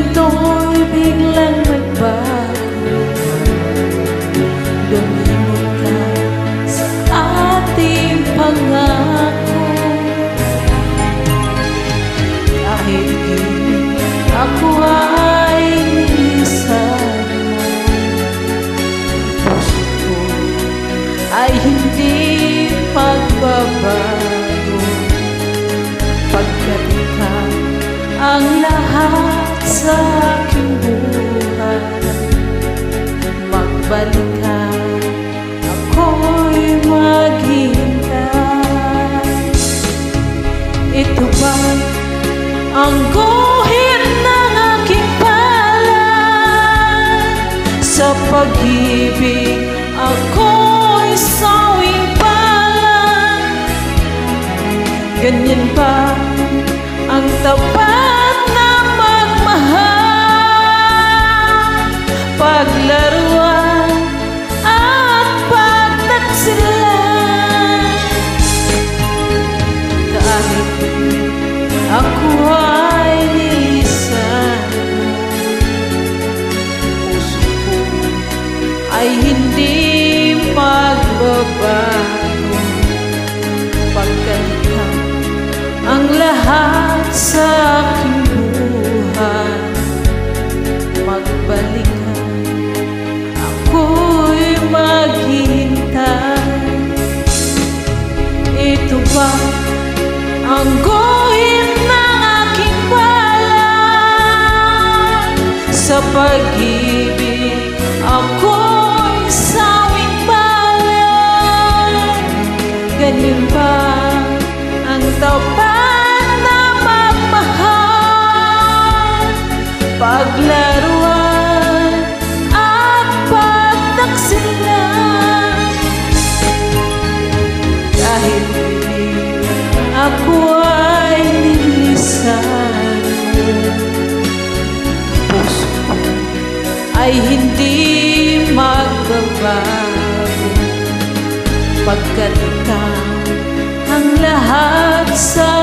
kwento'y biglang nagbago. Lumimot ka sa ating pangako. Kahit di ako ay nilisan mo, puso ko ay hindi magbabago. Pagkat ikaw ang lahat sa aking buhay, magbalik ka, ako'y maghintay. Ito ba ang guhit ng aking palad? Sa pag-ibig ako'y sawing palad. Ganyan ba ang tapat na magmahal? Paglaruan at pagtaksilan. Kahit ako ay nilisan mo, puso ko ay hindi magbabago. Pagkat ikaw ang lahat sa aking buhay, magbalik ka, ako'y maghihintay. Ito ba ang guhit ng aking palad? Sa pag-ibig ako'y sawing palad. Ganyan ba ang tapat na magmahal? Paglaruan at pagtaksilan. Kahit ako ay nilisan mo, puso ko ay hindi magbabago. Pagkat ikaw ang lahat sa